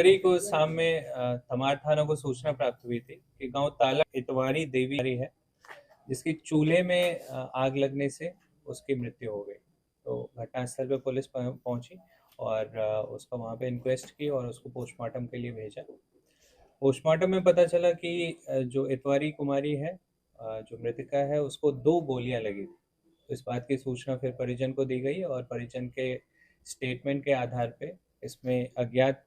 जनवरी को शाम में तमाड़ थाना को सूचना प्राप्त हुई थी कि गांव ताला इतवारी देवी है जिसकी चूल्हे में आग लगने से उसकी मृत्यु हो गई। तो घटनास्थल पे पुलिस पहुंची और उसका वहां पे इंक्वेस्ट की और उसको पोस्टमार्टम के लिए भेजा। पोस्टमार्टम में पता चला कि जो इतवारी कुमारी है, जो मृतका है, उसको 2 गोलियां लगी थी। तो इस बात की सूचना फिर परिजन को दी गई और परिजन के स्टेटमेंट के आधार पे इसमें अज्ञात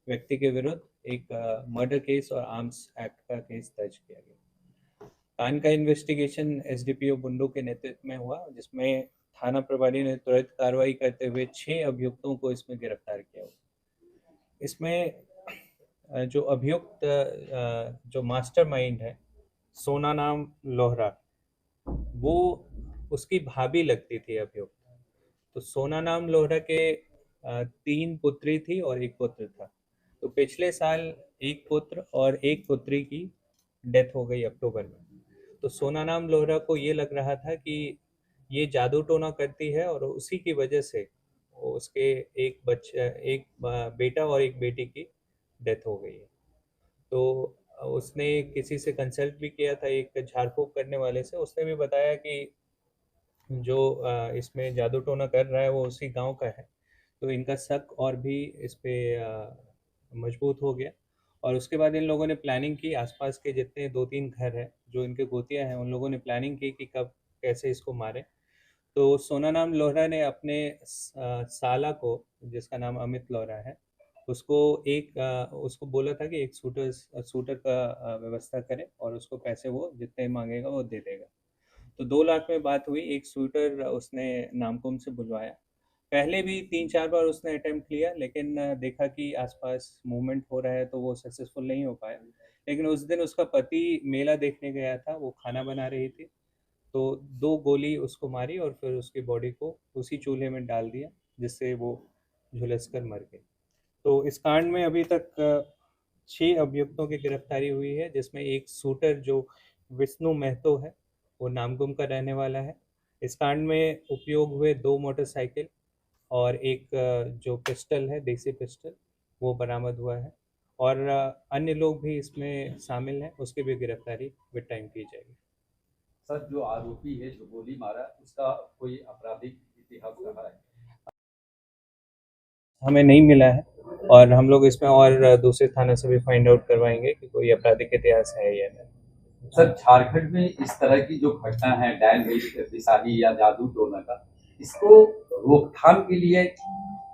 व्यक्ति के विरुद्ध एक मर्डर केस और आर्म्स एक्ट का केस दर्ज किया गया। कांड का इन्वेस्टिगेशन एसडीपीओ बुंडू के नेतृत्व में हुआ, जिसमें थाना प्रभारी ने तुरंत कार्रवाई करते हुए 6 अभियुक्तों को इसमें गिरफ्तार किया हुआ। इसमें जो अभियुक्त जो मास्टरमाइंड है, सोना नाम लोहरा, वो उसकी भाभी लगती थी अभियुक्त। तो सोना नाम लोहरा के 3 पुत्री थी और 1 पुत्र था। तो पिछले साल 1 पुत्र और 1 पुत्री की डेथ हो गई अक्टूबर में। तो सोना नाम लोहरा को ये लग रहा था कि ये जादू टोना करती है और उसी की वजह से उसके एक बेटा और एक बेटी की डेथ हो गई है। तो उसने किसी से कंसल्ट भी किया था, एक झाड़ फूक करने वाले से। उसने भी बताया कि जो इसमें जादू टोना कर रहा है वो उसी गांव का है। तो इनका शक और भी इस पे मजबूत हो गया और उसके बाद इन लोगों ने प्लानिंग की। आसपास के जितने 2-3 घर हैं जो इनके गोतिया हैं, उन लोगों ने प्लानिंग की कि कब कैसे इसको मारे। तो सोना नाम लोहरा ने अपने साला को, जिसका नाम अमित लोहरा है, उसको बोला था कि एक शूटर का व्यवस्था करे और उसको पैसे वो जितने मांगेगा वो दे देगा। तो 2 लाख में बात हुई। एक शूटर उसने नामकुम से बुलवाया। पहले भी 3-4 बार उसने अटेम्प्ट लिया, लेकिन देखा कि आसपास मूवमेंट हो रहा है तो वो सक्सेसफुल नहीं हो पाया। लेकिन उस दिन उसका पति मेला देखने गया था, वो खाना बना रही थी। तो 2 गोली उसको मारी और फिर उसकी बॉडी को उसी चूल्हे में डाल दिया, जिससे वो झुलस कर मर गई। तो इस कांड में अभी तक 6 अभियुक्तों की गिरफ्तारी हुई है, जिसमें एक शूटर जो विष्णु महतो है, वो नामकुम का रहने वाला है। इस कांड में उपयोग हुए 2 मोटरसाइकिल और एक जो पिस्टल है, देसी पिस्टल, वो बरामद हुआ है और अन्य लोग भी इसमें शामिल हैं, उसकी भी गिरफ्तारी विद टाइम की जाएगी। सर, जो आरोपी है जो गोली मारा, उसका कोई आपराधिक इतिहास रहा है? हमें नहीं मिला है और हम लोग इसमें और दूसरे थाने से भी फाइंड आउट करवाएंगे कि कोई आपराधिक इतिहास है या नहीं। सर, झारखंड में इस तरह की जो घटना है डायन बिसाही या जादू टोना का, इसको रोकथाम के लिए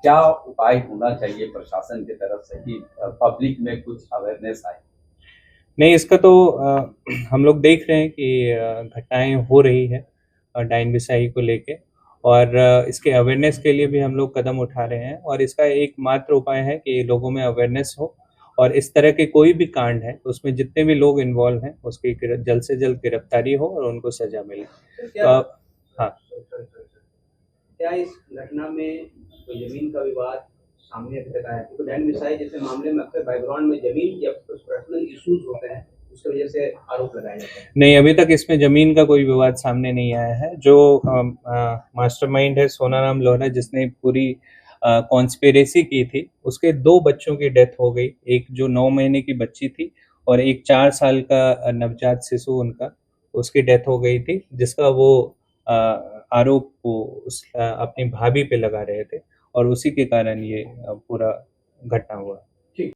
क्या उपाय होना चाहिए प्रशासन की तरफ से कि पब्लिक में कुछ अवेयरनेस आए? नहीं, इसका तो हम लोग देख रहे हैं कि घटनाएं हो रही है डायन बिसाही को लेके और इसके अवेयरनेस के लिए भी हम लोग कदम उठा रहे हैं और इसका एकमात्र उपाय है कि लोगों में अवेयरनेस हो और इस तरह के कोई भी कांड है उसमें जितने भी लोग इन्वॉल्व हैं उसकी जल्द से जल्द गिरफ्तारी हो और उनको सजा मिले। तो हाँ, क्या इस घटना में कोई जमीन का विवाद सामने अभी तक आया? क्योंकि डायन बिसाही जैसे मामले में अक्सर बैकग्राउंड में जमीन या कुछ पर्सनल इश्यूज होते हैं, उसकी वजह से आरोप लगाए जाते हैं। नहीं, अभी तक इसमें जमीन का कोई विवाद सामने नहीं आया है। जो मास्टरमाइंड है सोना नाम लोहरा, जिसने पूरी कॉन्स्पिरेसी की थी, उसके 2 बच्चों की डेथ हो गई। एक जो 9 महीने की बच्ची थी और एक 4 साल का नवजात शिशु उनका, उसकी डेथ हो गई थी, जिसका वो आरोप वो अपनी भाभी पे लगा रहे थे और उसी के कारण ये पूरा घटना हुआ।